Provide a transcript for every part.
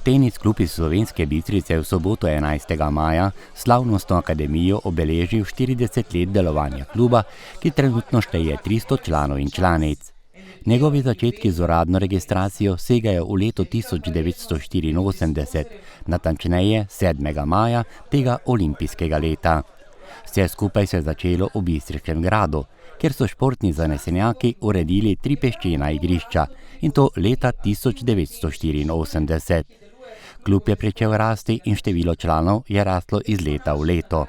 Tenis klub iz Slovenske Bistrice v soboto 11. maja slavnostno akademijo obeležil 40 let delovanja kluba, ki trenutno šteje 300 članov in članic. Njegovi začetki z uradno registracijo segajo v leto 1984, natančneje 7. maja tega olimpijskega leta. Vse skupaj se je začelo v Bistriškem gradu, kjer so športni zanesenjaki uredili 3 peščena igrišča, in to leta 1984. Klub je pričel rasti in število članov je raslo iz leta v leto.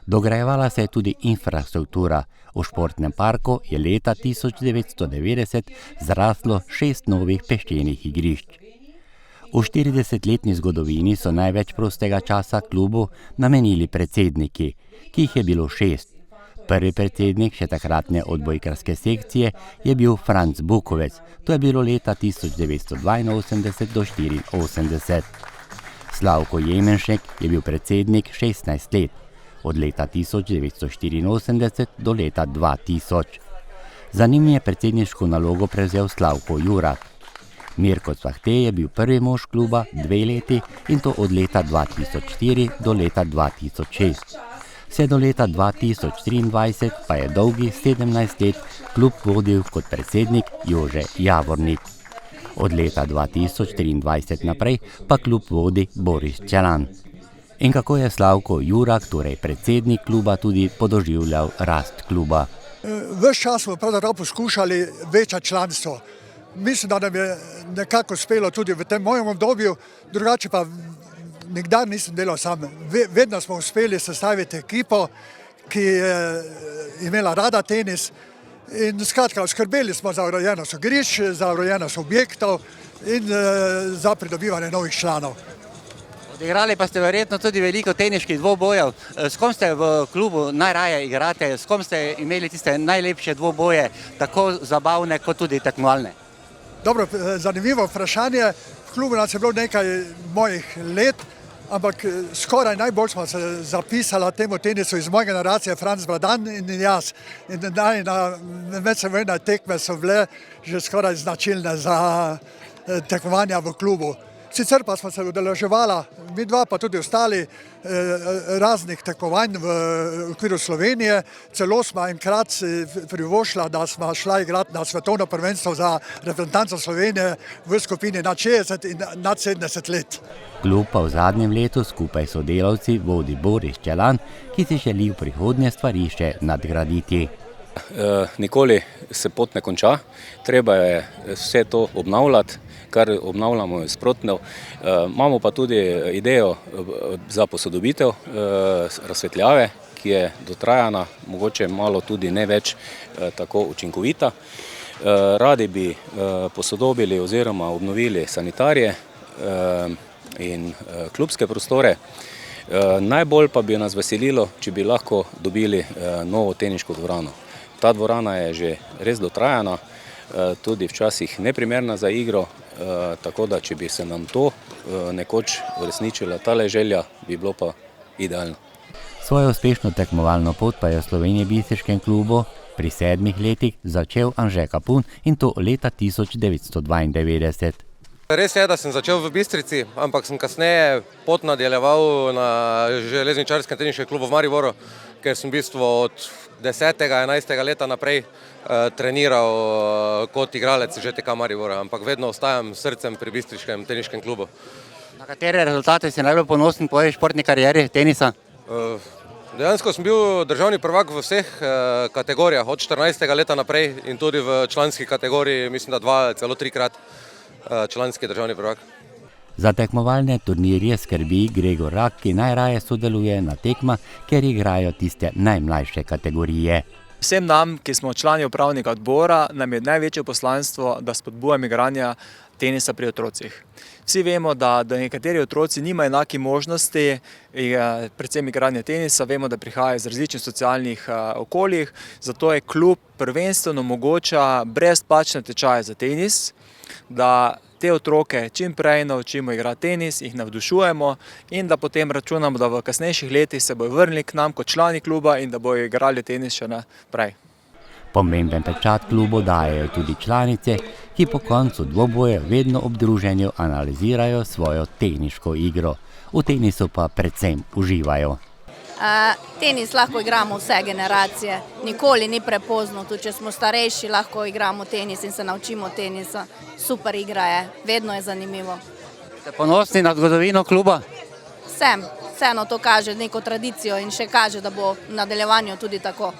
Dograjevala se je tudi infrastruktura. V športnem parku je leta 1990 zraslo 6 novih peščenih igrišč. V 40-letni zgodovini so največ prostega časa klubu namenili predsedniki, ki jih je bilo 6. Prvi predsednik še takratne odbojkarske sekcije je bil Franc Bukovec, to je bilo leta 1982 do 1984. Slavko Jemenšek je bil predsednik 16 let, od leta 1984 do leta 2000. Za njim je predsedniško nalogo prevzel Slavko Jurak. Mirko Cvahte je bil prvi mož kluba 2 leti in to od leta 2004 do leta 2006. Vse do leta 2023 pa je dolgi 17 let klub vodil kot predsednik Jože Javornik. Od leta 2023 naprej pa klub vodi Boris Čelan. In kako je Slavko Jurak, torej predsednik kluba, tudi podoživljal rast kluba? Ves čas smo pravzaprav poskušali večati članstvo. Mislim, da nam je nekako uspelo tudi v tem mojem obdobju, drugače pa nikdar nisem delal sam. Vedno smo uspeli sestaviti ekipo, ki je imela rada tenis, in skratka skrbeli smo za urejenost igrišč, za urejenost objektov in za pridobivanje novih članov. Odigrali pa ste verjetno tudi veliko teniških dvobojev. S kom ste v klubu najraje igrate, s kom ste imeli tiste najlepše dvoboje, tako zabavne kot tudi tekmovalne? Dobro, zanimivo vprašanje. V klubu nas je bilo nekaj mojih let, ampak skoraj najbolj smo se zapisali temu tenisu iz moje generacije, Franc Bradan in jaz. In najna medsebojne tekme so bile že skoraj značilne za tekmovanja v klubu. Sicer pa smo se udeleževala, mi dva pa tudi ostali, raznih tekmovanj v okviru Slovenije. Celo smo enkrat privošla, da smo šla igrati na svetovno prvenstvo za reprezentanco Slovenije v skupini nad 60 in nad 70 let. Klub pa v zadnjem letu skupaj s sodelavci vodi Boris Čelan, ki si želi v prihodnje stvari še nadgraditi. Nikoli se pot ne konča, treba je vse to obnavljati, kar obnavljamo je sprotno. Imamo pa tudi idejo za posodobitev razsvetljave, ki je dotrajana, mogoče malo tudi ne več tako učinkovita. Radi bi posodobili oziroma obnovili sanitarije in klubske prostore. Najbolj pa bi nas veselilo, če bi lahko dobili novo teniško dvorano. Ta dvorana je že res dotrajana, tudi včasih neprimerna za igro, tako da če bi se nam to nekoč uresničila tale želja, bi bilo pa idealno. Svojo uspešno tekmovalno pot pa je v Sloveniji Bistriškem klubu pri 7 letih začel Anže Kapun, in to leta 1992. Res je, da sem začel v Bistrici, ampak sem kasneje pot nadaljeval na železničarskem teniškem klubu v Mariboru, ker sem v bistvu od 10. 11. leta naprej treniral kot igralec ŽTK Maribora, ampak vedno ostajam s srcem pri Bistriškem teniškem klubu. Na katere rezultate si najbolj ponosen po športni karieri tenisa? Dejansko sem bil državni prvak v vseh kategorijah, od 14. leta naprej, in tudi v članski kategoriji, mislim, da 2, celo 3-krat članski državni prvak. Za tekmovalne turnirje skrbi Gregor Rak, ki najraje sodeluje na tekmah, ker igrajo tiste najmlajše kategorije. Vsem nam, ki smo člani upravnega odbora, nam je največje poslanstvo, da spodbujamo igranje tenisa pri otrocih. Vsi vemo, da nekateri otroci nimajo enake možnosti, predvsem igranje tenisa. Vemo, da prihajajo iz različnih socialnih okoljih, zato je klub prvenstveno omogoča brezplačne tečaje za tenis, da te otroke čim prej naučimo igrati tenis, jih navdušujemo in da potem računamo, da v kasnejših letih se bodo vrnili k nam kot člani kluba in da bodo igrali tenis še naprej. Pomemben pečat klubu dajejo tudi članice, ki po koncu dvoboja vedno ob druženju analizirajo svojo teniško igro. V tenisu pa predvsem uživajo. Tenis lahko igramo vse generacije, nikoli ni prepozno, tudi če smo starejši, lahko igramo tenis in se naučimo tenisa. Super igra je, vedno je zanimivo. Ste ponosni na zgodovino kluba? Vseeno to kaže neko tradicijo in še kaže, da bo v nadaljevanju tudi tako.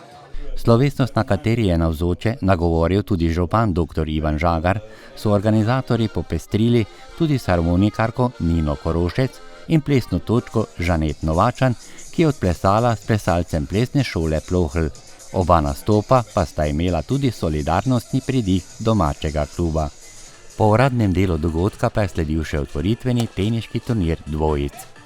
Slovesnost, na kateri je navzoče nagovoril tudi župan dr. Ivan Žagar, so organizatorji popestrili tudi s harmonikarko Nino Korošec in plesno točko Žanet Novačan, ki je odplesala s plesalcem plesne šole Plohl. Oba nastopa pa sta imela tudi solidarnostni pridih domačega kluba. Po uradnem delu dogodka pa je sledil še otvoritveni teniški turnir dvojic.